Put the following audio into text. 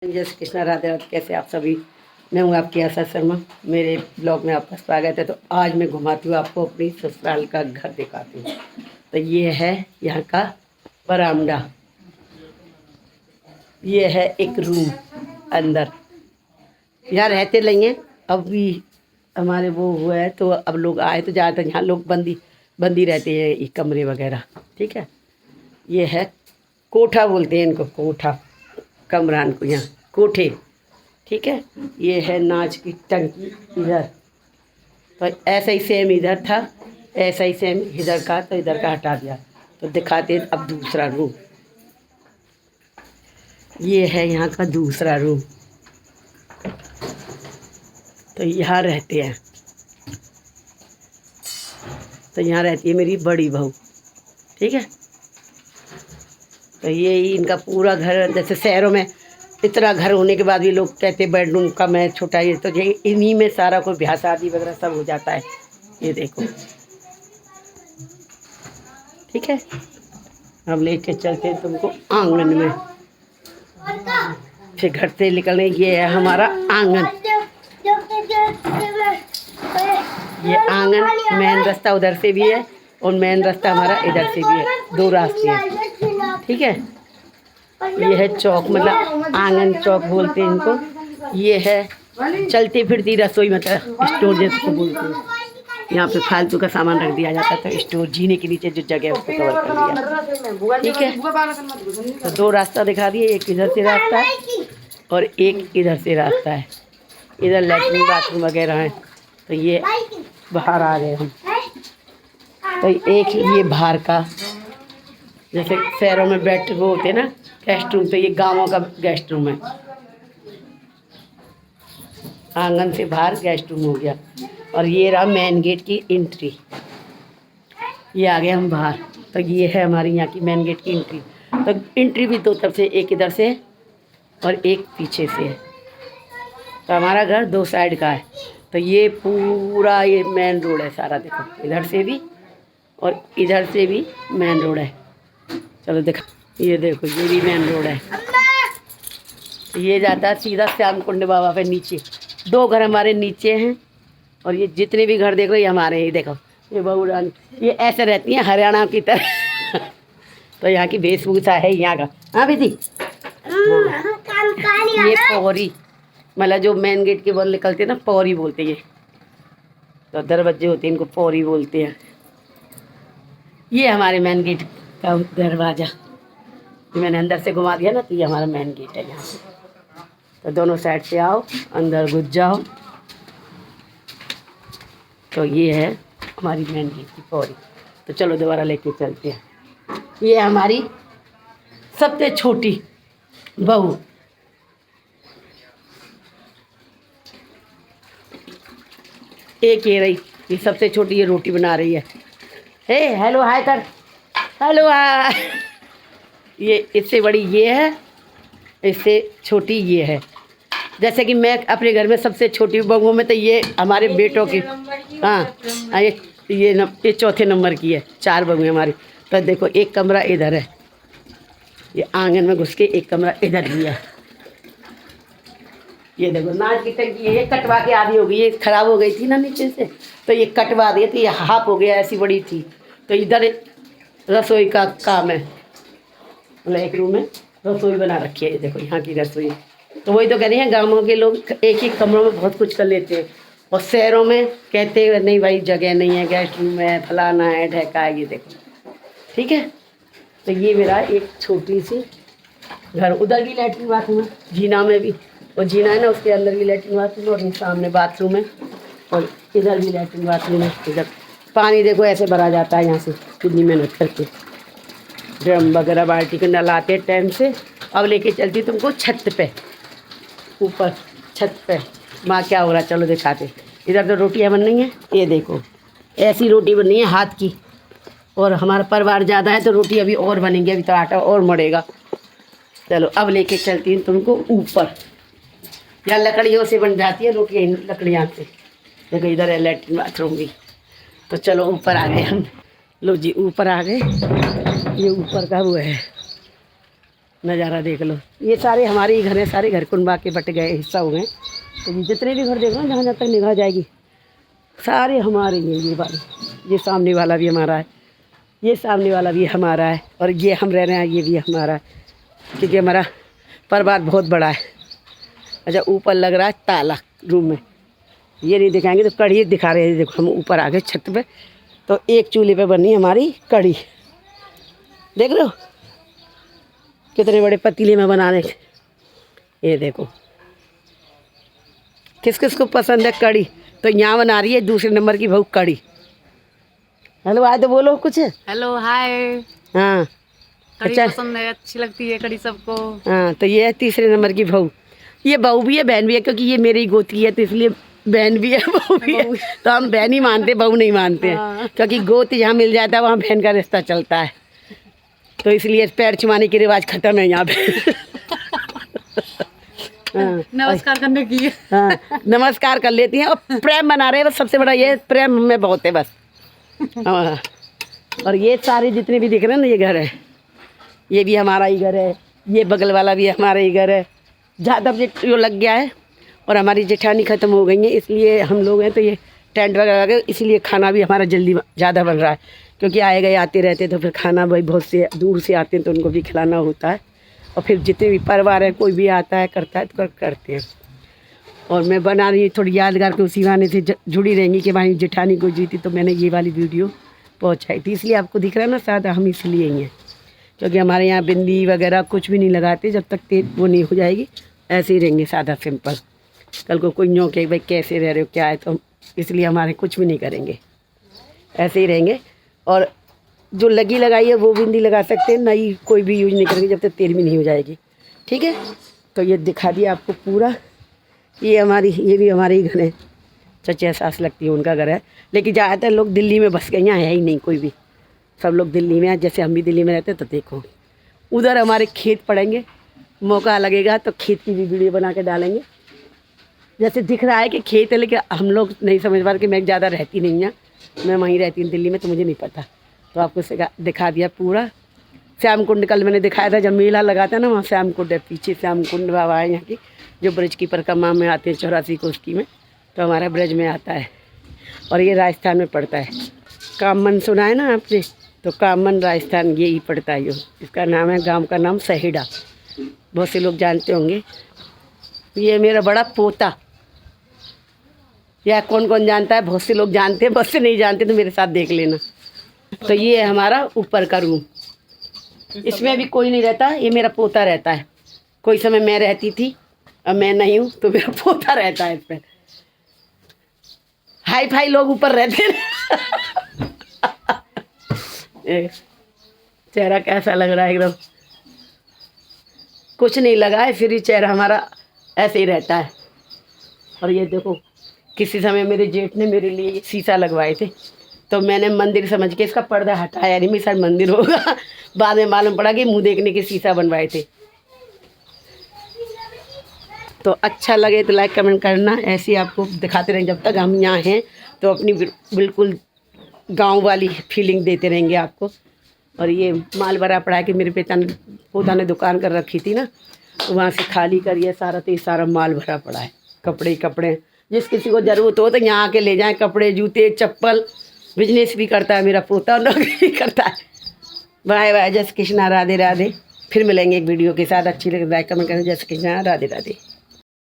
जय श्री कृष्णा, राधे राधे। कैसे आप सभी। मैं हूँ आपकी आशा शर्मा। मेरे ब्लॉग में आपका स्वागत है। तो आज मैं घुमाती हूँ आपको, अपनी ससुराल का घर दिखाती हूँ। तो ये है यहाँ का बरामदा, ये है एक रूम अंदर। यहाँ रहते नहीं हैं, अब भी हमारे वो हुआ है तो अब लोग आए तो ज़्यादातर यहाँ लोग बंदी रहते हैं, ये कमरे वगैरह। ठीक है, ये है कोठा बोलते हैं इनको, कोठा कमरान को, यहाँ कोठे। ठीक है, ये है नाच की टंकी इधर। तो ऐसा ही सेम इधर था, ऐसा ही सेम इधर का, तो इधर का हटा दिया। तो दिखाते हैं अब दूसरा रूम। ये है यहाँ का दूसरा रूम। तो यहाँ रहते हैं, तो यहाँ रहती है मेरी बड़ी बहू। ठीक है, तो ये ही इनका पूरा घर। जैसे शहरों में इतना घर होने के बाद भी लोग कहते हैं बेडरूम कम है, छोटा है, तो ये इन्हीं में सारा कोई ब्याह शादी वगैरह सब हो जाता है। ये देखो, ठीक है। हम लेके चलते हैं तुमको आंगन में। फिर घर से निकलने, ये है हमारा आंगन। ये आंगन, मेन रास्ता उधर से भी है और मेन रास्ता हमारा इधर से भी है, दो रास्ते हैं। ठीक है, ये है चौक, मतलब आंगन चौक बोलते हैं इनको। ये है चलती फिरती रसोई, मतलब स्टोर जिसको बोलते हैं। यहाँ पे फालतू का सामान रख दिया जाता है, तो स्टोर जीने के नीचे जो जगह है उसको कवर कर दिया। ठीक है, तो दो रास्ता दिखा दिए, एक इधर से रास्ता है और एक इधर से रास्ता है। इधर लैट्रिन बाथरूम वगैरह है। तो ये बाहर आ गए हम। तो एक ये बाहर का, जैसे शहरों में बैठ वो होते हैं ना गेस्ट रूम, तो ये गांवों का गेस्ट रूम है। आंगन से बाहर गेस्ट रूम हो गया। और ये रहा मेन गेट की एंट्री। ये आ गए हम बाहर। तो ये है हमारी यहाँ की मेन गेट की एंट्री। तो एंट्री भी दो तरफ से, एक इधर से और एक पीछे से है। तो हमारा घर दो साइड का है। तो ये पूरा ये मेन रोड है सारा, देखो इधर से भी और इधर से भी मेन रोड है। चलो देखो, ये देखो ये भी मेन रोड है। ये जाता है सीधा श्याम कुंड बाबा पे नीचे। दो घर हमारे नीचे हैं और ये जितने भी घर देख रहे हो ये हमारे ही। देखो ये बहू रानी, ये ऐसे रहती हैं हरियाणा की तरह। तो यहाँ की वेशभूषा है यहाँ का। हाँ दीदी, ये पौरी, मतलब जो मेन गेट के बल निकलते हैं ना, पौरी बोलते हैं। ये तो दरवाजे होते हैं, इनको पौरी बोलते हैं। ये हमारे मेन गेट का दरवाज़ा, मैंने अंदर से घुमा दिया ना, तो ये हमारा मेन गेट है यहाँ से। तो दोनों साइड से आओ, अंदर घुस जाओ। तो ये है हमारी मेन गेट की पौड़ी। तो चलो दोबारा लेके चलते हैं। ये हमारी सबसे छोटी बहू, एक ये रही, ये सबसे छोटी, ये रोटी बना रही है। हे हेलो हाय कर, हेलो हाय। ये इससे बड़ी ये है, इससे छोटी ये है। जैसे कि मैं अपने घर में सबसे छोटी बहू हूँ मैं, तो ये हमारे बेटों की, हाँ ये चौथे नंबर की है। चार बहू हैं हमारी। तो देखो एक कमरा इधर है, ये आंगन में घुस के एक कमरा इधर भी है। ये देखो नाच की टंकी है, ये कटवा के आधी हो गई, ये खराब हो गई थी ना नीचे से, तो ये कटवा दिए, तो ये हाफ हो गया, ऐसी बड़ी थी। तो इधर रसोई का काम है, मतलब एक रूम में रसोई बना रखी है। ये देखो यहाँ की रसोई। तो वही तो कह रही हैं, गाँवों के लोग एक ही कमरों में बहुत कुछ कर लेते हैं, और शहरों में कहते हैं नहीं भाई जगह नहीं है, गेस्ट रूम है, फलाना है, ढहका है। ये देखो, ठीक है। तो ये मेरा एक छोटी सी घर। उधर भी लैट्रिन बाथरूम है, जीना में भी, और जीना है ना उसके अंदर भी लैट्रिन बाथरूम है, और सामने बाथरूम है, और इधर भी लैट्रिन बाथरूम है। इधर पानी देखो ऐसे भरा जाता है यहाँ से, कितनी मेहनत करके ड्रम वगैरह बाल्टी के नलाते टाइम से। अब लेके चलती तुमको छत पे, ऊपर छत पे। माँ क्या हो रहा, चलो दिखाते। इधर तो रोटियाँ बन रही हैं, ये देखो ऐसी रोटी बन रही है हाथ की। और हमारा परिवार ज़्यादा है तो रोटी अभी और बनेंगी, अभी तो आटा और मड़ेगा। चलो अब लेके चलती हूँ तुमको ऊपर। यहाँ लकड़ियों से बन जाती है रोटियाँ, लकड़ियाँ से। देखो इधर है लैट्रिन बाथरूम भी। तो चलो ऊपर आ गए हम। लो जी ऊपर आ गए। ये ऊपर का वो है, नज़ारा देख लो। ये सारे हमारे ही घर हैं, सारे घर कुनबा के बट गए, हिस्सा हो गए। तो ये जितने भी घर देख लो जहाँ जहाँ तक निगाह जाएगी सारे हमारे ही हैं। ये वाले, ये सामने वाला भी हमारा है, ये सामने वाला भी हमारा है, और ये हम रह रहे हैं ये भी हमारा है, क्योंकि हमारा परिवार बहुत बड़ा है। अच्छा, ऊपर लग रहा है ताला रूम में, ये नहीं दिखाएंगे तो कढ़ी दिखा रहे हैं। देखो हम ऊपर आ गए छत पे, तो एक चूल्हे पे बनी हमारी कढ़ी, देख रहे हो कितने बड़े पतीले में बनाने। ये देखो किस किस को पसंद है कढ़ी, तो यहाँ बना रही है दूसरे नंबर की बहू कढ़ी। हेलो आए तो बोलो कुछ। Hello hi. हाँ कढ़ी अच्छा, पसंद है, अच्छी लगती है कढ़ी सबको। हाँ तो ये है तीसरे नंबर की बहू। ये बहू भी है बहन भी है, क्योंकि ये मेरी गोती है तो इसलिए बहन भी है बहू भी है। तो हम बहन ही मानते, बहू नहीं मानते हैं, क्योंकि गोती जहाँ मिल जाता है वहाँ बहन का रिश्ता चलता है। तो इसलिए पैर छुमाने की रिवाज खत्म है यहाँ पे। हाँ, नमस्कार करने की। हाँ नमस्कार कर लेती हैं, और प्रेम बना रहे हैं बस, सबसे बड़ा ये प्रेम में बहुत है बस। हाँ, और ये सारे जितने भी दिख रहे हैं ना, ये घर है, ये भी हमारा ही घर है, ये बगल वाला भी हमारा ही घर है। ज़्यादा जो लग गया है, और हमारी जेठानी ख़त्म हो गई है, इसलिए हम लोग हैं तो ये टेंट वगैरह लगे, इसलिए खाना भी हमारा जल्दी ज़्यादा बन रहा है, क्योंकि आए गए आते रहते तो फिर खाना भाई बहुत से दूर से आते हैं तो उनको भी खिलाना होता है। और फिर जितने भी परिवार है कोई भी आता है करता है तो करते हैं। और मैं बना रही हूँ थोड़ी यादगार के, उसी गाने से जुड़ी रहेंगी कि भाई जेठानी को जीती तो मैंने ये वाली वीडियो पहुँचाई थी, इसलिए आपको दिख रहा है ना, सादा हम इसलिए ही हैं, क्योंकि हमारे यहाँ बिंदी वगैरह कुछ भी नहीं लगाते जब तक तेज वो नहीं हो जाएगी, ऐसे ही रहेंगे सादा सिंपल। कल को कोई न्यों के भाई कैसे रह रहे हो क्या है, तो इसलिए हमारे कुछ भी नहीं करेंगे, ऐसे ही रहेंगे। और जो लगी लगाई है वो बिंदी लगा सकते हैं, नई कोई भी यूज नहीं करेंगे जब तक तेल भी नहीं हो जाएगी, ठीक है। तो ये दिखा दिया आपको पूरा। ये भी हमारे ही घर है, चचा सास लगती है उनका घर है, लेकिन ज़्यादातर लोग दिल्ली में बस गए, यहाँ है ही नहीं कोई भी, सब लोग दिल्ली में हैं। जैसे हम भी दिल्ली में रहते हैं, तो देखो उधर हमारे खेत पड़ेंगे, मौका लगेगा तो खेत की भी वीडियो बना के डालेंगे। जैसे दिख रहा है कि खेत है, लेकिन हम लोग नहीं समझ पा रहे कि मैं ज़्यादा रहती नहीं हूँ, मैं वहीं रहती हूँ दिल्ली में, तो मुझे नहीं पता। तो आपको दिखा दिया पूरा। श्याम कुंड कल मैंने दिखाया था, जब मेला लगाता है ना वहाँ श्याम कुंड है, पीछे श्याम कुंड बाबा है यहाँ की, जो ब्रज की परिक्रमा में आते हैं 84 कोष्ठी में, तो हमारा ब्रज में आता है। और ये राजस्थान में पड़ता है, कामन सुना है ना आपने, तो कामन राजस्थान यही पड़ता है। इसका नाम है, गांव का नाम सहेड़ा, बहुत से लोग जानते होंगे। ये मेरा बड़ा पोता, यह कौन कौन जानता है, बहुत से लोग जानते हैं, बहुत से नहीं जानते, तो मेरे साथ देख लेना। तो ये है हमारा ऊपर का रूम, इसमें भी कोई नहीं रहता, ये मेरा पोता रहता है। कोई समय मैं रहती थी, अब मैं नहीं हूँ, तो मेरा पोता रहता है इस पर। हाई फाई लोग ऊपर रहते हैं। चेहरा कैसा लग रहा है, एकदम कुछ नहीं लगा है, फिर ही चेहरा हमारा ऐसे ही रहता है। और ये देखो, किसी समय मेरे जेठ ने मेरे लिए शीशा लगवाए थे, तो मैंने मंदिर समझ के इसका पर्दा हटाया नहीं, मेरे साथ मंदिर होगा। बाद में मालूम पड़ा कि मुंह देखने के शीशा बनवाए थे। तो अच्छा लगे तो लाइक कमेंट करना, ऐसे ही आपको दिखाते रहेंगे जब तक हम यहाँ हैं, तो अपनी बिल्कुल गांव वाली फीलिंग देते रहेंगे आपको। और ये माल भरा पड़ा है कि मेरे पोता ने दुकान कर रखी थी ना, तो वहाँ से खाली करिए सारा, तो ये सारा माल भरा पड़ा है, कपड़े जिस किसी को ज़रूरत हो तो यहाँ आके ले जाएं, कपड़े जूते चप्पल। बिजनेस भी करता है मेरा पोता, नौकरी भी करता है। बाय बाय, जय श्री कृष्णा, राधे राधे। फिर मिलेंगे एक वीडियो के साथ, अच्छी लगे लाइक कमेंट करें। जय श्री कृष्णा, राधे राधे।